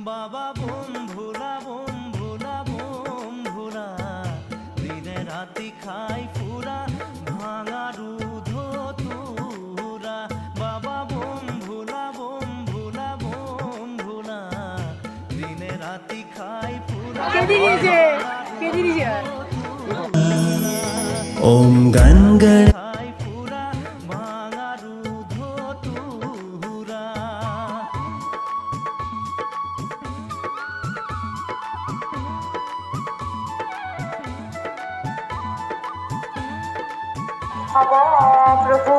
বাবা বোম ভোলা দিনে রাতি খাই ফুরা ভাঙা দুধ তুরা। বাবা বোম ভোলা দিনে রাতি খাই ফুরা। ওম গান গান খাই ফুরা ভাঙা দুধ তুরা। प्रभु